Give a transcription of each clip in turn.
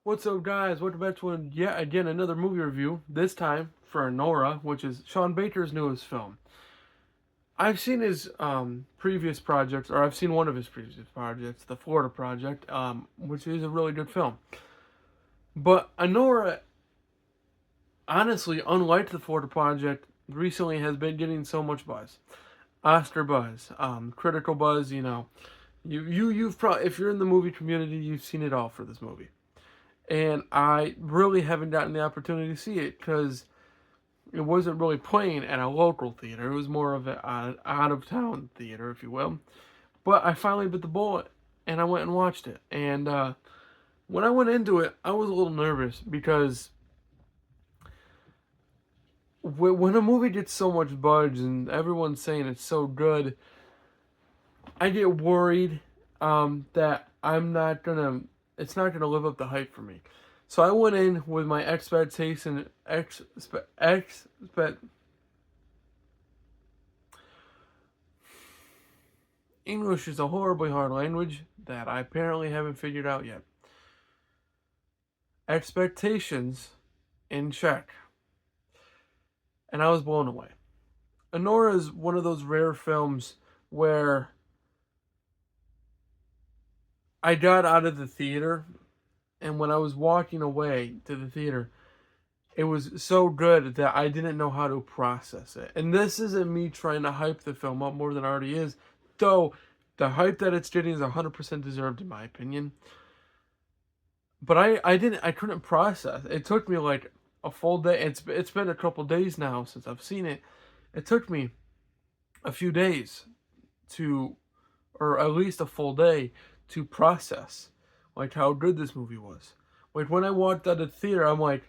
What's up, guys? Welcome back to yet again another movie review. This time for Anora, which is Sean Baker's newest film. I've seen his previous projects, or I've seen one of his previous projects, the Florida Project, which is a really good film. But Anora, honestly, unlike the Florida Project, recently has been getting so much buzz, Oscar buzz, critical buzz. You've probably, if you're in the movie community, you've seen it all for this movie. And I really haven't gotten the opportunity to see it because it wasn't really playing at a local theater. It was more of an out of town theater, if you will. But I finally bit the bullet and I went and watched it. And when I went into it, I was a little nervous because when a movie gets so much buzz and everyone's saying it's so good, I get worried that it's not gonna live up to hype for me. So I went in with my expectation, English is a horribly hard language that I apparently haven't figured out yet. Expectations in check. And I was blown away. Anora is one of those rare films where I got out of the theater, and when I was walking away to the theater, it was so good that I didn't know how to process it. And this isn't me trying to hype the film up more than it already is, though the hype that it's getting is 100% deserved in my opinion. But I couldn't process. It took me like a full day. It's been a couple days now since I've seen it. It took me a few days to, or at least a full day to process like how good this movie was. Like when I walked out of the theater, I'm like,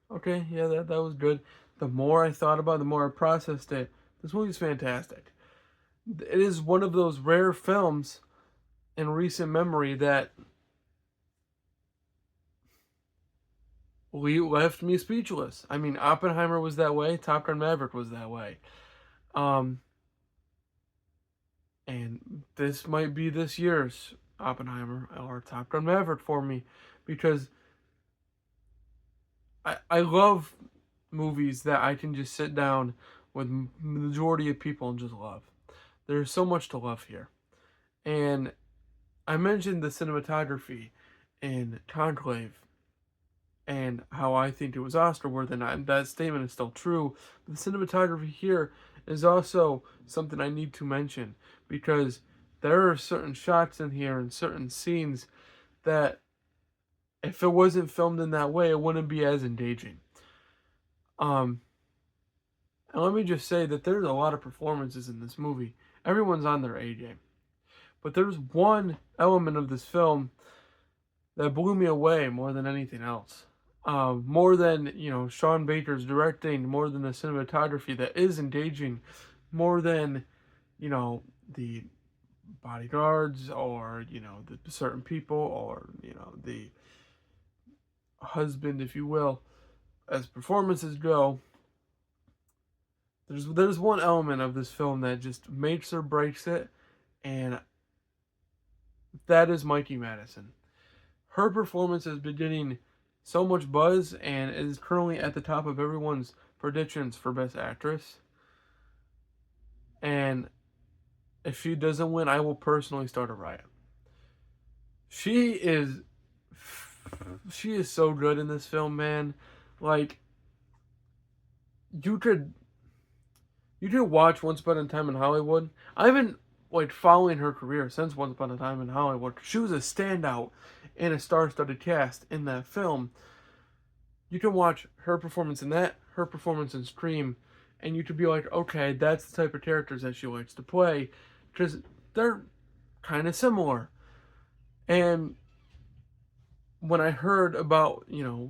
okay, yeah, that was good. The more I thought about it, the more I processed it. This movie's fantastic. It is one of those rare films in recent memory that left me speechless. I mean, Oppenheimer was that way. Top Gun Maverick was that way. Um, and this might be this year's Oppenheimer or Top Gun Maverick for me because I love movies that I can just sit down with the majority of people and just love. There's so much to love here. And I mentioned the cinematography in Conclave and how I think it was Oscar worthy, and that statement is still true. But the cinematography here is also something I need to mention because there are certain shots in here and certain scenes that if it wasn't filmed in that way, it wouldn't be as engaging. And let me just say that there's a lot of performances in this movie. Everyone's on their A game. But there's one element of this film that blew me away more than anything else. More than, Sean Baker's directing, more than the cinematography that is engaging, more than, the bodyguards or, the certain people or, the husband, if you will, as performances go. There's one element of this film that just makes or breaks it, and that is Mikey Madison. Her performance has been getting so much buzz and is currently at the top of everyone's predictions for Best Actress. And if she doesn't win, I will personally start a riot. She is so good in this film, man. Like you could watch Once Upon a Time in Hollywood. I've been following her career since Once Upon a Time in Hollywood. She was a standout in a star-studded cast in that film. You can watch her performance in that, her performance in Scream, and you could be like, okay, that's the type of characters that she likes to play, because they're kind of similar. And when I heard about,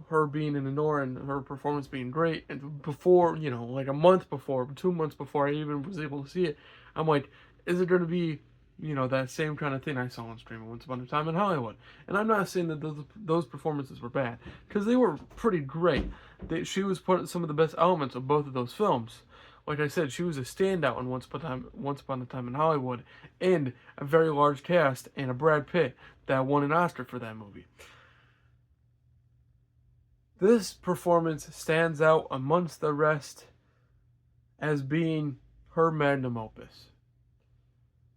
her being in Anora and her performance being great, and before, like a month before, 2 months before I even was able to see it, I'm like, is it going to be, that same kind of thing I saw on Scream Once Upon a Time in Hollywood? And I'm not saying that those performances were bad, because they were pretty great. She was putting some of the best elements of both of those films. Like I said, she was a standout in Once Upon a Time in Hollywood, and a very large cast, and a Brad Pitt that won an Oscar for that movie. This performance stands out amongst the rest as being her magnum opus.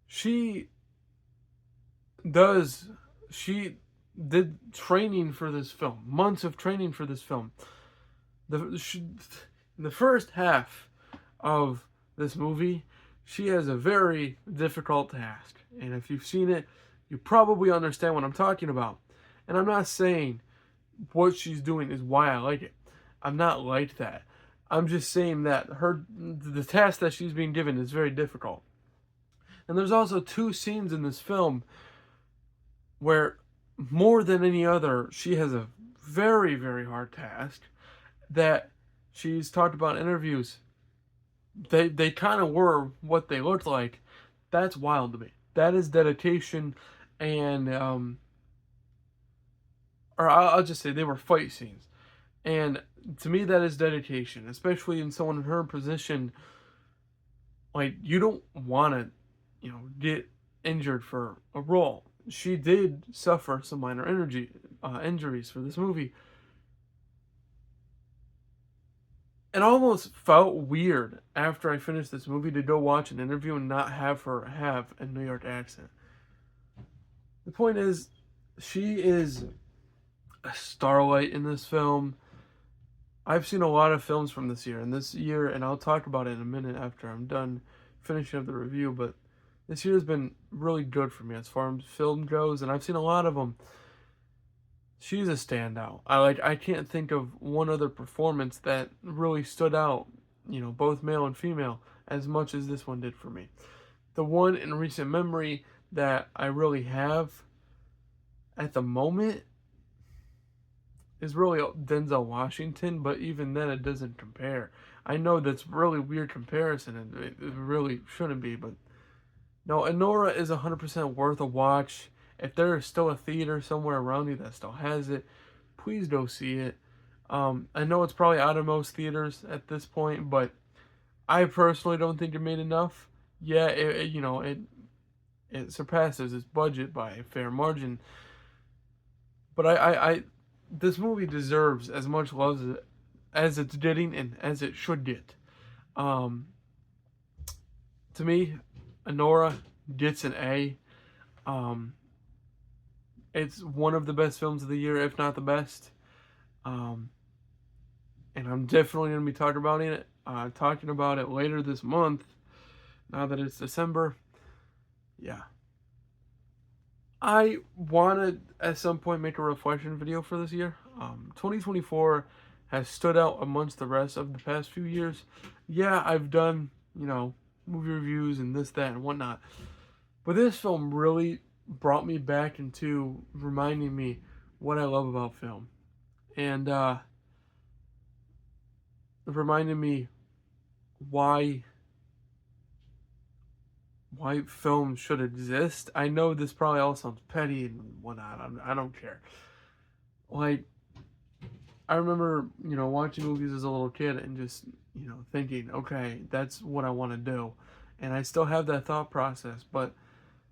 She does, she did training for this film, months of training for this film. In the first half of this movie, she has a very difficult task. And if you've seen it, you probably understand what I'm talking about. And I'm not saying what she's doing is why I like it. I'm not like that. I'm just saying that the task that she's being given is very difficult. And there's also two scenes in this film where, more than any other, she has a very, very hard task that she's talked about in interviews. They kind of were what they looked like. That's wild to me. That is dedication, and or I'll just say they were fight scenes. And to me, that is dedication, especially in someone in her position. Like, you don't want to, get injured for a role. She did suffer some minor injuries for this movie. It almost felt weird after I finished this movie to go watch an interview and not have her have a New York accent. The point is, she is a starlight in this film. I've seen a lot of films from this year, and I'll talk about it in a minute after I'm done finishing up the review, but this year has been really good for me as far as film goes, and I've seen a lot of them. She's a standout. I can't think of one other performance that really stood out, both male and female, as much as this one did for me. The one in recent memory that I really have at the moment is really Denzel Washington, but even then it doesn't compare. I know that's really weird comparison, and it really shouldn't be, but no, Anora is 100% worth a watch. If there is still a theater somewhere around you that still has it, please go see it. I know it's probably out of most theaters at this point, but I personally don't think it made enough. Yeah, it surpasses its budget by a fair margin. But this movie deserves as much love as it's getting and as it should get. Um, to me, Anora gets an A. Um, it's one of the best films of the year, if not the best. And I'm definitely going to be talking about it later this month. Now that it's December, yeah. I want to at some point make a reflection video for this year. 2024 has stood out amongst the rest of the past few years. Yeah, I've done, movie reviews and this, that, and whatnot. But this film really brought me back into reminding me what I love about film. And reminded me why film should exist. I know this probably all sounds petty and whatnot. I don't care. Like, I remember, watching movies as a little kid and just, thinking, okay, that's what I want to do. And I still have that thought process, but,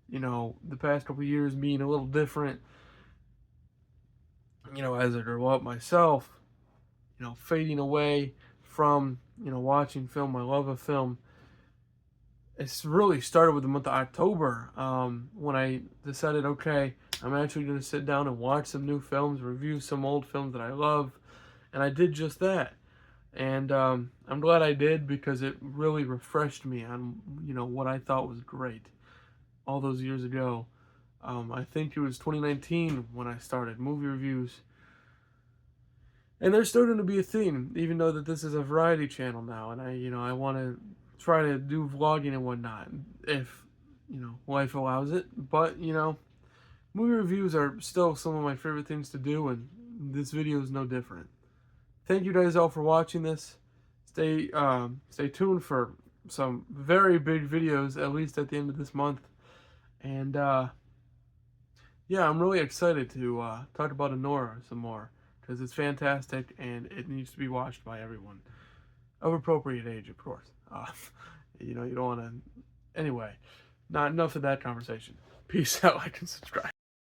the past couple of years being a little different, as I grew up myself, fading away from, watching film, my love of film. It's really started with the month of October, when I decided, okay, I'm actually going to sit down and watch some new films, review some old films that I love, and I did just that. And I'm glad I did, because it really refreshed me on, what I thought was great all those years ago. I think it was 2019 when I started movie reviews. And there's starting to be a theme, even though that this is a variety channel now, and I want to try to do vlogging and whatnot, if, life allows it. But, movie reviews are still some of my favorite things to do, and this video is no different. Thank you guys all for watching this. Stay tuned for some very big videos, at least at the end of this month. And, yeah, I'm really excited to talk about Anora some more, because it's fantastic, and it needs to be watched by everyone. Of appropriate age, of course. You don't want to... Anyway, not enough of that conversation. Peace out, like and subscribe.